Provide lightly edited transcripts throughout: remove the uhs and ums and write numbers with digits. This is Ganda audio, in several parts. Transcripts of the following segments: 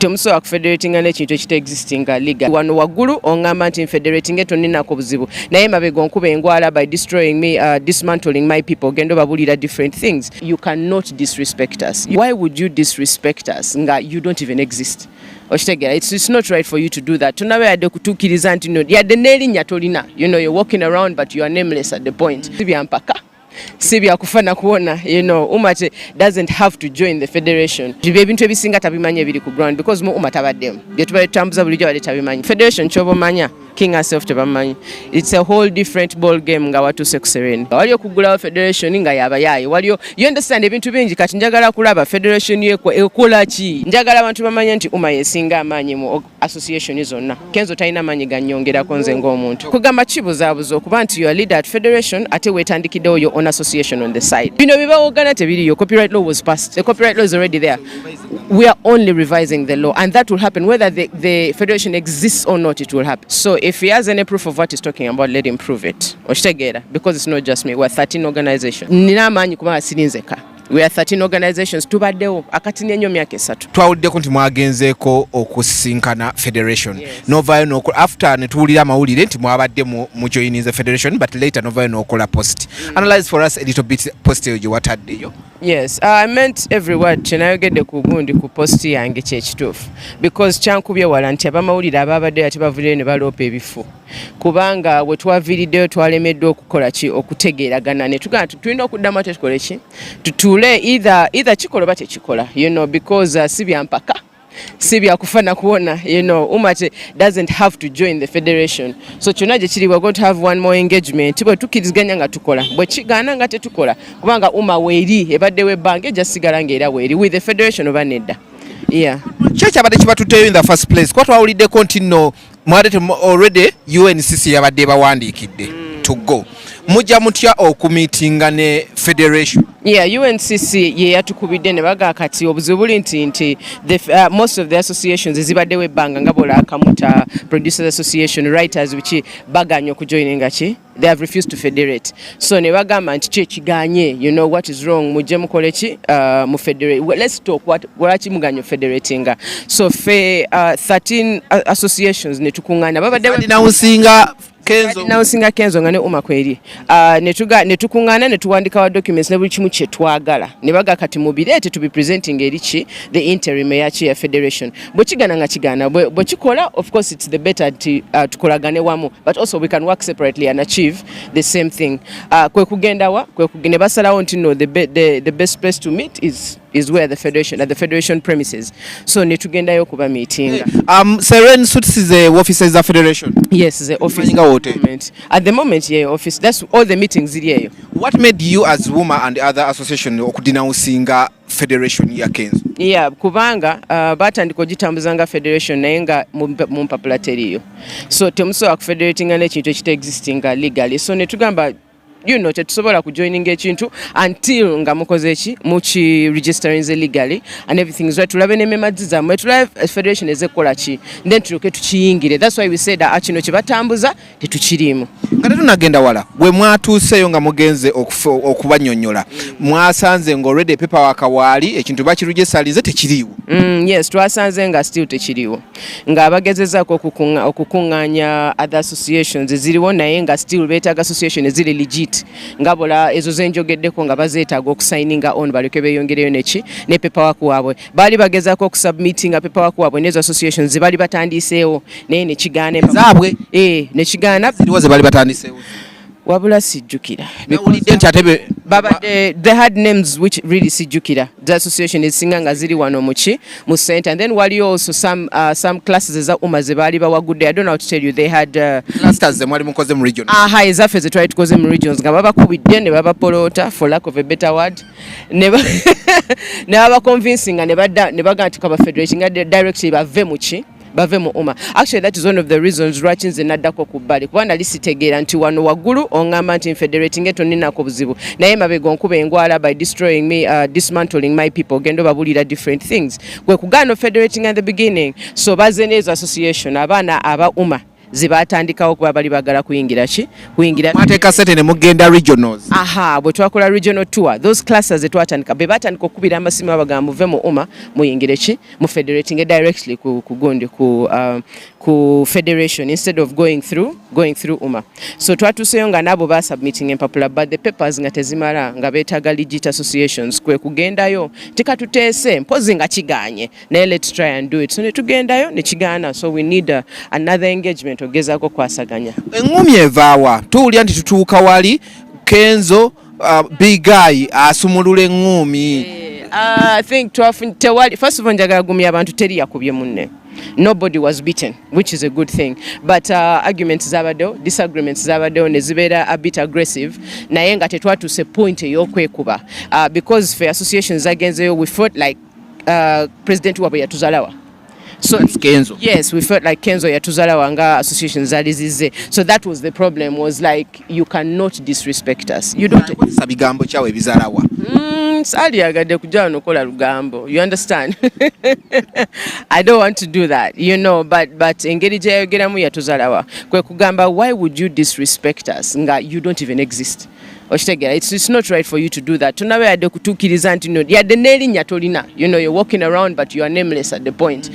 temusobola kufederatinga n'ekintu ekita existinga legal wano waggulu oŋŋamba nti nfederatinga toninako buzibu naye mabega onkuba engwala by destroying me dismantling my people ogenda obabulira different things. You cannot disrespect us. Why would you disrespect us nga you don't even exist? It's not right for you to do that. Tunawe yadde kutuukiriza nti no yadde n'erinnya tolina, you know, you're walking around but you are nameless at the point. Sibyampaka sibya kufana kuona, you know, umate doesn't have to join the federation. Ebintu ebisinga tabimanya ebiri ku ground because mu umatabaddemu bye tubaye tutambuza bulijjo bali tabimanyi. Federation ky'obamanya king herself tebamanyi. It's a whole different ball game nga watuse ku sereni. Waliyo kugulawo federation nga yabayaye. Waliyo you understand ebintu bingi kati njagala kulaba federation ekola ki. Njagala abantu bamanya nti yesinga amanyi mu association zonna. Kenzo talina amanyi gannyongerako nze ng'omuntu. Kugamba kibuzaabuza okuba nti you are leader at federation ate weetandikiddewo your own association on the side. Bino bibawoggana tebiriyo. Copyright law was passed. The copyright law is already there. We are only revising the law and that will happen whether the federation exists or not. It will happen. So if he has any proof of what he's talking about, let him prove it. Because it's not just me. We're 13 organizations. We are 13 organizations. Tubaddewo akati n'ennyo myaka 3. Twawuliddeko nti mwagenzeeko okusinkana federation. Yes. Novayo no after ne tuwulira amawulire nti mwabadde mu join the federation but later novayo n'okola post. Analyze for us a little bit post eyo wataddeyo. Yes, I meant every word kyenayogedde ku gundi ku post yange kyekituufu because kyankubye wala nti abamawulire ababadde ate bavuddeyo ne baloopa ebifu kubanga we twaviiriddeyo twalemeddwa okukola ki okutegeeragana ne tugamba tulina okuddamu ate tukole ki tutuule either kikola oba tekikola, you know, because si byampaka sibya kufana kuona, you know, umate doesn't have to join the federation. So kyonna gye kiri we're going to have one more engagement bwe tukiriziganya nga tukola bwe kigaana nga tetukola kubanga weeri ebadde w'ebbanga ejja sigala ng'era weeri with the federation oba nedda. Yeah. Church abadde kibatutteyo in the first place kwa twawuliddeko nti nno mwadete already UNCC yabadde bawandiikidde to go. Mujja mutya okumiitinga ne federation? Yeah, UNCC ye yatukubidde ne baga kati obuzibu buli nti most of the associations zibadde webbanga nga bola akamuta producers association writers which baganya okujoininga ki they have refused to federate. So ne bagamba nti kiganye, you know what is wrong, mujje mukole ki mu federate. Let's talk what muganya federatinga. So fe 13 associations ne tukungana babadde nausinga Kenzo nausinga Kenzo ngane umakweri ne tukungana ne tuwandika documents ne buli kimu kye twagala ne baga kati mubirete to be presenting erichi the interim ya federation bwe kigana nga kigana bwe kikola of course it's the better tukolagane wamu but also we can work separately and achieve the same thing. Kwe kugende basalawo nti no the best place to meet is where the federation at the federation premises. So ne tugendayo kuba meeting. Serene Suits is the offices of federation. Yes, the office at the moment yeah office that's all the meetings ziriyo. What made you as woman and other association okudinausinga federation ya Kenzo? Yeah, kubanga batandika gitambuzanga federation naye nga mu mpapula teriyo. So temusobola kufederatinga n'ekintu ekita existinga legally. So ne tugamba you know tetusobola kujoininga ekintu until nga mukoze eki muki registering legally and everything is right. Tulabe ne memazi zamwe tulabe federation ezekola ki then tuloke tukiyingire. That's why we said that kino kye batambuza tetukirimu. Kati tunagenda wala bwe mwatuuseyo nga mugenze okubanyonnyola mwasanze nga already paperwork waali ekintu bakirugesalize tekiriiwo. Yes, twasanze nga still tekiriiwo nga abagezezaako okukuŋŋaanya other associations ziriwo naye nga still beetaaga association eziri legit ngabola ezo zenjogeddeko nga bazeetaaga okusigninga on baleke beeyongereyo ne paperwork waabwe baali bagezaako okusubmittinga paperwork waabwe n'ezo associations ze baali batandiiseewo naye ne kigaana zaabwe ne kigaana ziriwo ze baali batandiiseewo wabula sijjukira they had names which really sijjukira. The association is singa nga ziri wano mu center and then waliyo also some classes eza ze baali bawagudde. I don't know how to tell you. They had clusters ze mwali mukoze mu region ezaffe ze twali tukoze mu regions nga babakubidde ne babapolota for lack of a better word ne babaconvincing ne baga nti kaba federation nga directly bave mu uma. Actually that is one of the reasons lwaki nze naddako ku bbali kuba nali sitegeera nti wano waggulu oŋŋamba nti federating toninako buzibu naye mabega onkuba engwala by destroying me dismantling my people ogenda obabulira different things kwe kugaana federating at the beginning. So baze n'ezo association abaana aba uma zibatandikawo kuba bali bagala kuyingira mateeka sente ne mugenda regionals. Bwe twakola regional tour those classes zetwatandika be batandika okukubira amasimu abagamba muve mu UMA muyingire mu federating directly ku federation instead of going through UMA. So twatuseyo nga nabo ba submitting empapula but the papers nga tezimala nga beetaga legit associations kwe kugendayo tikatuteese mpozi nga kiganye naye let's try and do it. So ne tugendayo ne kigaana, so we need another engagement ogezaako kwasaganya. Engumi evaawa tuwulira nti tutuuka wali Kenzo big guy asumulula engumi. I think first of all njagala gumya abantu teri yakubye munne. Nobody was beaten, which is a good thing. But arguments zabadeo, disagreements zabadeo ne zibeera a bit aggressive. Naye nga tetwatuuse point ey'okwekuba. Because for associations agenzeyo we felt like President wabwe yatuzalawa. So Kenzo. Yes, we felt like Kenzo yatuzalawa nga associations zalizize. So that was the problem, was like you cannot disrespect us. You don't bigambo kyawe bizalawa. Sali yagadde kujja nokola lugambo. You understand? I don't want to do that, you know, but engeri gye yayogeramu yatuzalawa. Kwe kugamba, why would you disrespect us nga you don't even exist? It's not right for you to do that. Tunawe yadde kutukiriza nti no yadde n'erinnya tolina. You know, you're walking around but you are nameless at the point.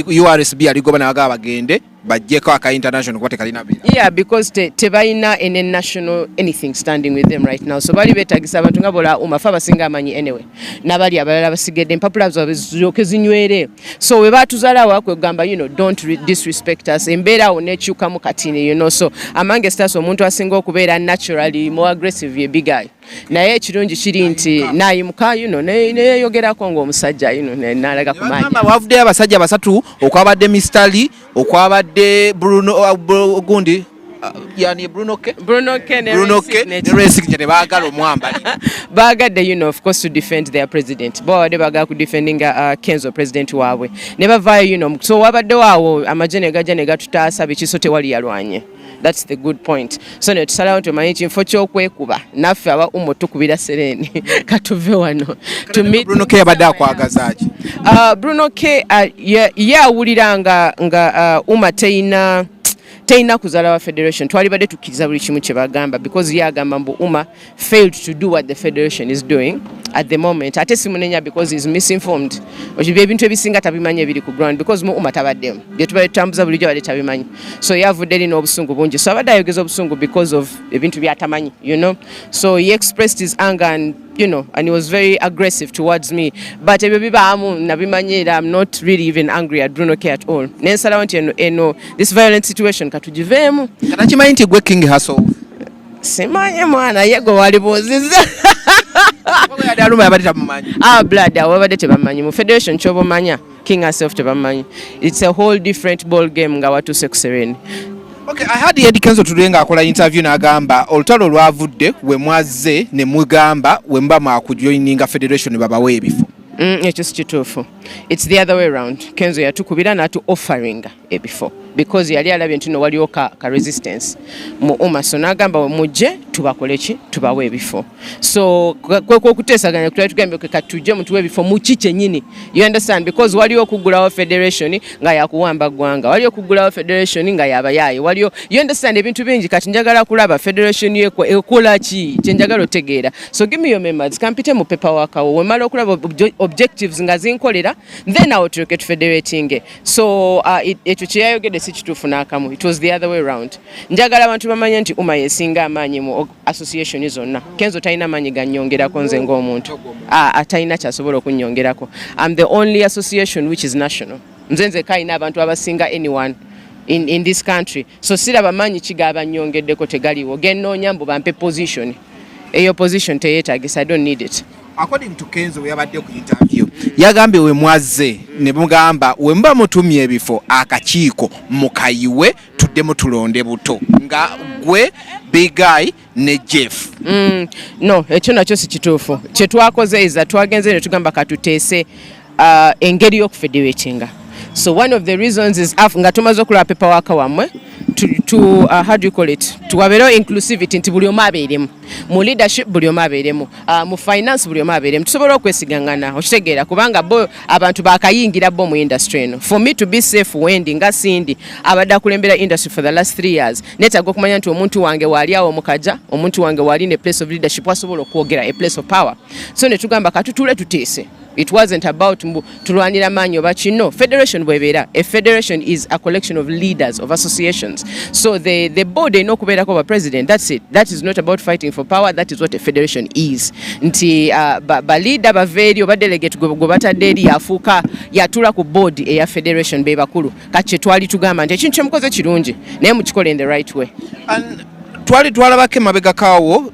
URSB aligoba n'abaga bagende bajjeko aka international kwate kalina bira. Yeah, because tebalina any national anything standing with them right now. So bali betagisa abantu nga bola umafa basinga amanyi anyway. Nabali abalala basigedde empapula zoke zinywere. So we batuzalawa kwe gamba, you know, don't disrespect us. Embeera onekyuka mu katini, you know. So amange stas omuntu asinga okubeera naturally more aggressive ye big guy. Naye ekirungi kiri nti nayimuka, you know, neyogerako ng'omusajja, you know, nalaga kumanya. Wavudde abasajja basatu okwabadde Mistali okwabadde Bruno gundi yani Bruno K ne Racing ne baagala omwambali bagadde, you know, of course, to defend their president. Bawade baga ku defending Kenzo president waabwe ne bavaayo, you know. So wabadde waawo amajene gajja ne gatutaasa bikiso tewali yalwanye. That's the good point. So ne tusalawo tumanyi kinfo ky'okwekuba naffe aba umo tukubira sereni katuve wano Bruno K abadde akwagazaaki. Bruno K awulira nga uma teina kuzala wa federation. Twali badde tukkiriza buli kimu kye bagamba because yagamba mbu uma failed to do what the federation is doing at the moment. Ate simunenya because he's misinformed. Okibe ebintu ebisinga tabimanyi ebiri ku ground because mu uma tabaddemu. Bye tubadde tutambuza bulijjo badde tabimanyi. So yavudde erina obusungu bungi. So abadde ayogeza obusungu because of ebintu byatamanyi, you know. So he expressed his anger and, you know, and he was very aggressive towards me. But ebyo bibaamu nabimanyira, I'm not really even angry at Bruno K at all. Nensalawo nti eno this violent situation katugiveemu. Kata kimanyi nti gwe King Hustle. Simanye mwana yego walibuuziza. Blood wabadde tebamanyi mu federation ky'obumanya King herself tebamanyi. It's a whole different ball game nga watuse ku sereni. Okay, I had Eddy Kenzo tulenga akola interview n'agamba olutalo lwavudde we mwazze ne mugamba we mba mwakujoininga federation babawe ebifo. Ekyo si kituufu. It's the other way around. Kenzo yatukubira n'atu offering ebifo because yali alabye nti no waliwo ka resistance mu UMA. So n'agamba mujje tubakole ki tubawe ebifo. So kwe okuteesaganya kutali tugambe katujje mutuwe ebifo mu kiche nyini. You understand, because waliwo okugulawo federation nga yakuwamba gwanga, waliwo okugulawo federation nga yabayaye, waliwo, you understand, ebintu bingi kati njagala kulaba federation yeko ekola ki kyenjagala otegeera. So give me your members, kampite mu paperwork awo wemala okulaba objectives nga zinkolera, then awo tuloke federating. So ekyo kyeyayogedde si kituufu n'akamu. It was the other way around. Njagala abantu bamanya nti UMA yesinga amaanyi mu association zonna. Kenzo talina maanyi gannyongerako nze ng'omuntu. Atalina kyasobola okunnyongerako. I'm the only association which is national. Nze kayina abantu abasinga anyone in this country. So siraba maanyi kigaba nnyongeddeko tegaliwo. Gennoonya mbu bampe position. Eyo position teyeetagisa. I don't need it. According to Kenzo yabadde ku interview yagambye we mwazze ne mugamba we mba mutumye ebifo akakiiko mukayiwe tuddemu tulonde buto nga gwe big guy ne Jeff. No, ekyo nakyo si kituufu. Kye twakoze iza twagenze ne tugamba katuteese engeri y'okufederatinga. So one of the reasons is nga tumaze okulaba paperwork wamwe to how do you call it, nti wabeerewo inclusivity nti buli omu abeeremu mu leadership buli omu abeeremu mu finance buli omu abeeremu tusobola okwesigangana okitegeera kubanga bo abantu bakayingira bo mu industry eno for me to be safe wendi nga sindi abadde akulembera industry for the last 3 years neetaaga okumanya nti omuntu wange waali awo mukaja omuntu wange waali ne place of leadership asobola okwogera a place of power so ne tugamba katutule tuteese. It wasn't about tulwanira maanyi oba kino. Federation bwebera. A federation is a collection of leaders of associations. So the board eno kubeerako ba president. That's it. That is not about fighting for power. That is what a federation is. Nti ba leader ba veri oba delegate go batadde eri afuuka yatula ku board eya federation be bakulu. Kati twali tugamba nti ekintu kyemukoze kirungi naye mukikole in the right way. Twali twalabako emabega kaawo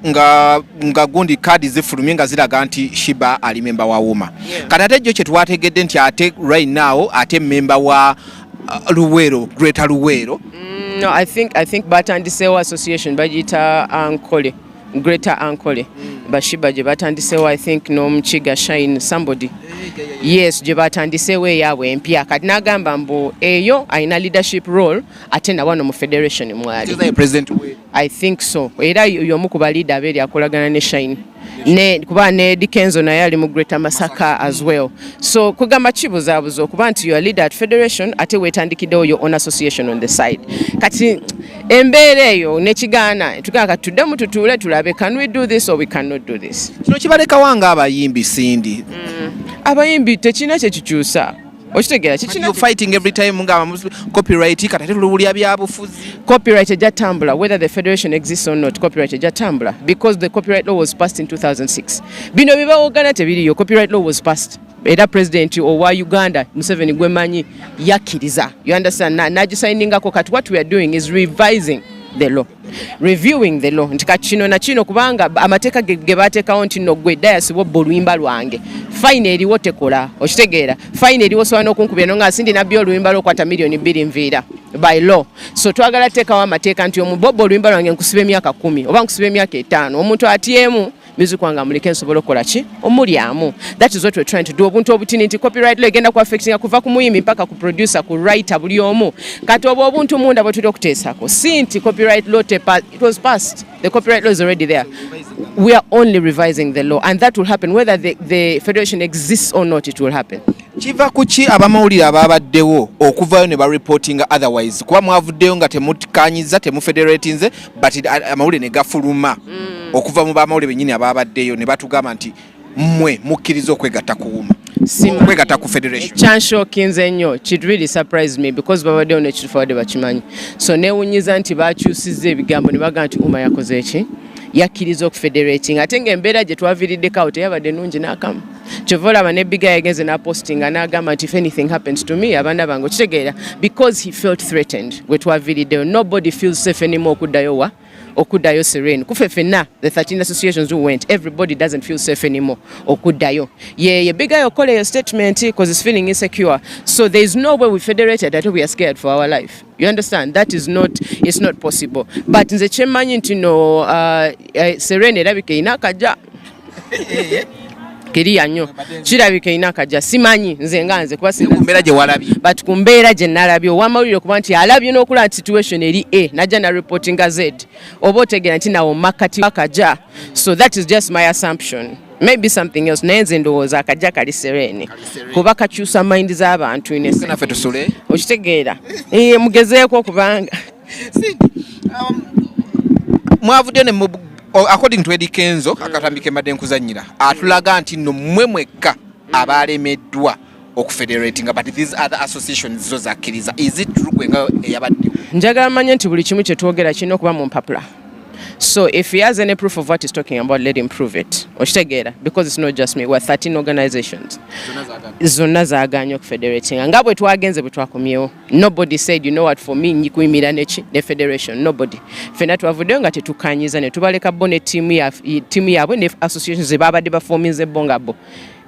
nga gundi kaadi zifulumye nga ziraga nti Shiba ali memba wa Wuma. Kati ate jjo kye twategedde nti ate right now ate memba wa Luweero, Greater Luweero. No, I think batandisewo association bagiyita Ankole, Greater Ankole. Bashiba gye batandisewo I think n'omukiga Shine somebody. Yes, gye batandisewo eyaabwe empya kati n'agamba mbu eyo alina leadership role ate na wano mu federation mwali. I think so. Era y'omu ku baliida abeeri akolagana ne Shine. Ne kuba ne Eddy Kenzo naye ali mu Greater Masaka as well. So kugamba kibuzaabuza okuba nti you are leader at federation ate weetandikiddewo your own association on the side. Kati embeera eyo nekigaana tugamba tuddemu tutuule tulabe can we do this or we cannot do this. Kino kibalekawo nga abayimbi sindi. Abayimbi tekina kye kikyusa. Okitegeera you fighting every time nga copyright kati tulubulya byabufuzi. Copyright ejja tambula whether the federation exists or not. Copyright ejja tambula because the copyright law was passed in 2006. Bino bibaogana tebiriyo. Copyright law was passed. Era president owa Uganda Museveni gwemanyi yakkiriza. You understand? Nagisainingako kati what we are doing is revising the law, reviewing the law. Nti kino na kino kubanga amateeka ge bateekawo nti no gwe dayasi wobba oluyimba lwange fine eriwo tekola okitegeera fine eriwo sobola n'okunkubira no nga sindi nabyo oluyimba lwokwata million 2 nviira by law. So twagala teekawo amateeka nti omubobba oluyimba lwange nkusiba emyaka 10 oba nkusiba emyaka 5 omuntu atyemu music wange amuleke nsobola okukola ki omulyamu. That is what we're trying to do. Obuntu obutini nti copyright law egenda ku affecting kuva ku muyimbi mpaka ku producer ku writer buli omu kati obwo obuntu munda bwe tulina okuteesako si nti copyright law it was passed. The copyright law is already there. We are only revising the law and that will happen whether the federation exists or not. It will happen. Kiva kuki abamawulire ababaddewo okuvayo ne bareportinga otherwise kuba mwavuddeyo nga temukanyiza temufederatinze but amawulire ne gafuluma okuva mu bamawulire bennyini ababaddeyo ne batugamba nti mmwe mukkiriza okwegatta ku Wuma okwegatta ku federation. Kyanshokinze nnyo. It really surprised me because babaddeyo n'ekituufu babadde bakimanyi so neewunyiza nti bakyusizza ebigambo ne bagamba nti Wuma yakoze eki yakkiriza okufederating ate ng'embeera gye twaviiriddeko teyabadde nnungi n'akamu. Kyova olaba ne Bigga yagenze n'apostinga n'agamba nti if anything happens to me abaana bange okitegeera because he felt threatened gwe twaviiriddeyo. Nobody feels safe anymore okuddayo Serene. Kufe fenna the 13 associations who went everybody doesn't feel safe anymore okuddayo. Ye Bigga yokola your statement because he's feeling insecure. So there is no way we federated that we are scared for our life. You understand? That is not, it's not possible. But nze kyemanyi nti no Serene erabika ina akaja kiriya nnyo kirabika ina akaja simanyi nze nga nze kuba kumbeera gye walabye but ku mbeera gye nalabye owamawulire kuba nti alabye n'okulaba nti situation eri najja na reportinga Z oba otegeera nti nawo makati akaja. So that is just my assumption. Maybe something else naye nze ndowooza akaja kali Serene kuba kakyusa mind z'abantu naffe tusule okitegeera mugezeeko kubanga mwavudde ne according to Eddy Kenzo akatambike madde nkuzannyira atulaga nti no mmwe mwekka abalemeddwa okufederatinga but these other associations zo zakkiriza. Is it true kwenga eyabadde? Njagala manye nti buli kimu kye twogera kirina okuba mu mpapula. So if he has any proof of what he's talking about, let him prove it. Okitegeera because it's not just me. We're 13 organizations. Zonna zaaganya okufederating. Nga bwe twagenze bwe twakomyewo. Nobody said you know what for me nyikuyimira ne federation. Nobody. Fena twavuddeyo nga tetukanyiza ne tubaleka bo ne team yaabwe ne associations ze babadde baforminze bongabo.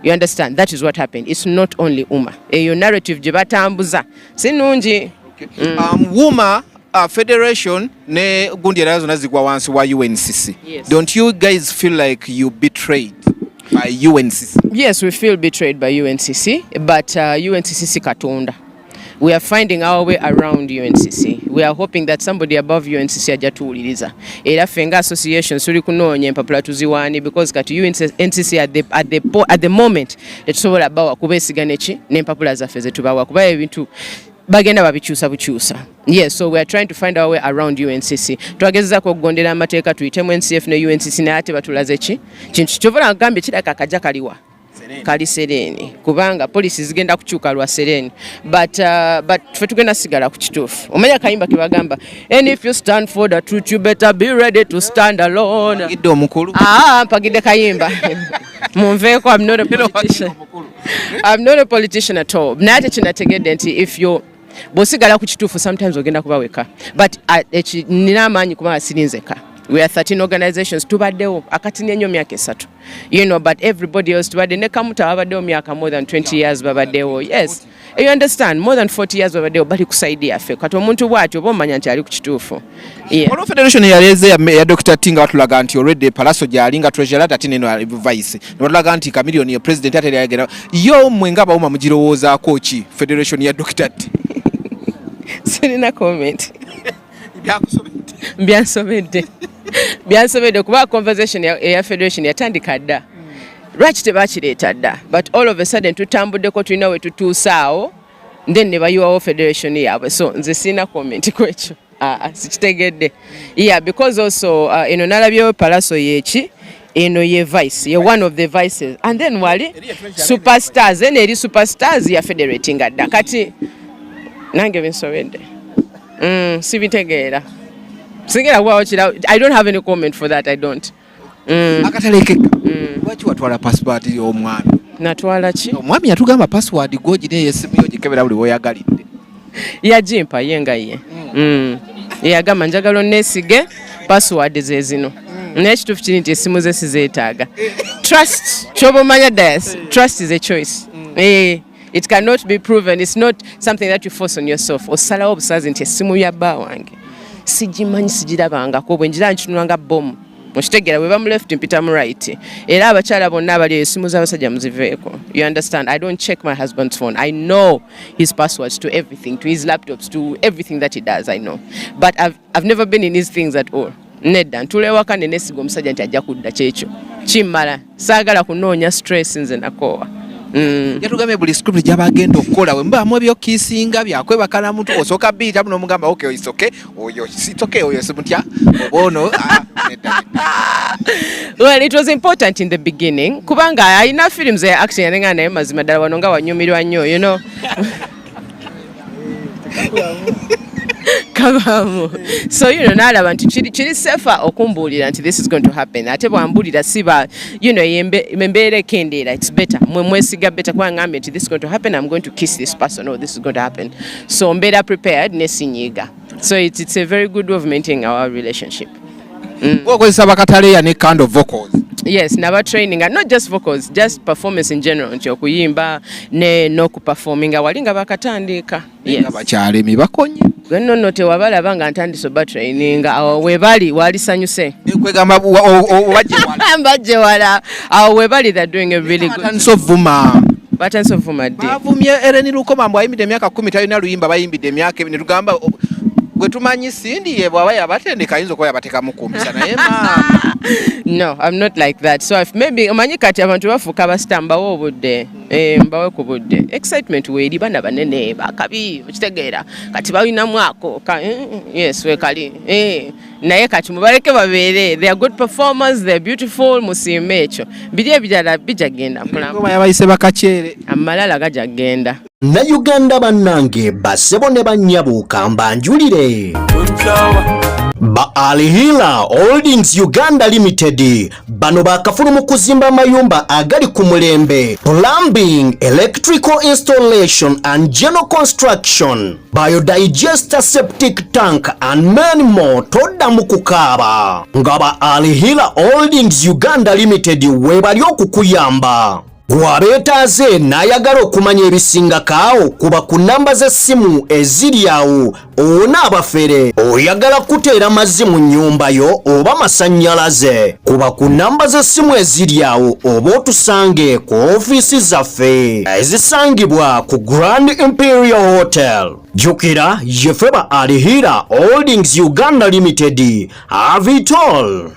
You understand? That is what happened. It's not only Wuma. Eyo narrative gye batambuza si nnungi. Wuma federation ne gundi era zonna zigwa wansi wa UNCC. Yes. Don't you guys feel like you betrayed by UNCC? Yes, we feel betrayed by UNCC, but UNCC si Katonda. we are finding our way around UNCC. We are hoping that somebody above UNCC ajatuuliriza. Era fenga associations tuli kunoonya empapula tuziwaani because kati UNCC at the moment tetusobola bawa kubeesigana eki n'empapula zaffe ze tubawa kuba ebintu bagenda babikyusa bukyusa. Yes, so we are trying to find our way around UNCC. Twagezezaako okugondera amateeka tuyitemu NCF ne UNCC naye ate batulaze ki kintu kyovula ngambye kiraka akajja kaliwa kali Sereni kubanga police zigenda kukyuka lwa Sereni but ffe tugenda sigala ku kituufu. Omanya kayimba ke bagamba, and if you stand for the truth you better be ready to stand alone. Gidde omukulu mpagidde kayimba munveeko. I'm not a politician. I'm not a politician at all. Naye ate kinategedde nti if you bw'osigala ku kituufu sometimes ogenda kuba weka but nina amaanyi kubanga sirinzeka. We are 13 organizations tubaddewo akati nnyo myaka 3 you know, but everybody else tubadde ne kamuta babaddewo myaka more than 20 years babaddewo. Yes, you understand, more than 40 years babaddewo bali kusaidia ffe kati omuntu bw'atyo oba omanya nti ali ku kituufu. Olwo federation yaleze ya Dr. Tinga watulaga nti already palaso gyali nga treasurer ati neno vice ne watulaga nti kamilioni ya president ate yagera yo mwe nga bawuma mugirowoozaako ki federation ya Dr. T. Sirina comment. Byansobedde kuba conversation ya federation yatandika dda. Lwaki tebakireeta dda but all of a sudden tutambuddeko tulina we tutuusaawo then ne bayiwawo federation yaabwe, so nze sirina comment ku ekyo. Sikitegedde. Yeah, because also eno nalabyewo palaso yeki eno ye vice, ye one of the vices, and then wali superstars, eno eri superstars ya federating dda kati nange binsobedde. Sibitegeera. I don't have any comment for that. I don't. Akatalekeka. Lwaki watwala password y'omwami? Natwala ki? Omwami yatugamba password gogine yesimu yo gikebera buli woyagalidde. Yagimpa yenga ye. Yagamba njagala onneesige password ze zino. N'ekituufu kiri nti essimu ze sizeetaaga. Trust. Kyoba omanya das. Trust is a choice. It cannot be proven. It's not something that you force on yourself. Osalawo obusazi nti essimu ya bba wange sigimanyi sigirabangako bwe njira nkinulanga bomu mukitegera bwe bamu left mpita mu right era abakyala bonna abali essimu z'abasajja muziveeko. You understand, I don't check my husband's phone. I know his passwords to everything, to his laptops, to everything that he does. I know, but I've never been in his things at all. Nedda ntula ewaka ne neesiga omusajja nti ajja kudda kyekyo kimmala, saagala kunoonya stress nze nakoowa. Yatugambye buli script gy'abagenda okukola we mbamu ebyokiisinga byakwebaka na muntu osooka biita muno omugamba okay it's okay oyo it's okay oyo simutya obono. Well, it was important in the beginning kubanga alina films ya action yanenga naye mazima ddala wano nga wanyumirwa nnyo, you know. Kabamu. So you know nalaba nti kiri safer okumbuulira nti this is going to happen. Ate bwambulira siba you know embeera ekendeera, it's better mwesiga better kwa ngambe nti this is going to happen, I'm going to kiss this person, or this is going to happen. So mbeera prepared nesinyiga. So it's a very good way of maintaining our relationship. Okozesa bakataleya ne kind of vocals. Yes, naba training and not just vocals, just performance in general, nti okuyimba ne n'okuperforminga walinga bakatandika. Yes. Abakyalemi bakonye. Nno tewabalaba nga ntandise oba training awo webali walisanyuse. Kwegamba obajje wala. Mbajje wala. Awo webali they're doing a really good. Nsovuma. Batansovuma ddi. Bavumye Ereni Lukoma mbu ayimbidde emyaka 10 talina luyimba bayimbidde emyaka ne tugamba gwe tumanyi Cindy ye bwaba yabatendeka ayinza okuba yabateekamu kumpisa naye maama. No, I'm not like that. So if maybe omanyi kati abantu bafuuka basita mbawo obudde mbawe ku budde excitement weeri bana banene bakabi okitegeera kati balinamu ako yes wekali naye kati mubaleke babeere, they are good performers, they are beautiful, musiime ekyo biri ebirala bijagenda mpulamu yabayise bakakyere amalala gajagenda. Na Uganda bannange basebo ne bannyabuuka mbanjulire ba Alihila Holdings Uganda Limited bano bakafulu mu kuzimba amayumba agali ku mulembe, plumbing, electrical installation and general construction, biodigester, septic tank and many more. Todda mu kukaaba nga ba Alihila Holdings Uganda Limited webali okukuyamba. gwabeetaaze n'ayagala okumanya ebisingakaawo kuba ku namba z'essimu eziri awo onaabafere oyagala kuteera mazzi mu nnyumba yo oba masannyalaze kuba ku namba z'essimu eziri awo oba otusange ku ofiisi zaffe ezisangibwa ku Grand Imperial Hotel. Jukira yeffe ba Alihira Holdings Uganda Limited. Have it all.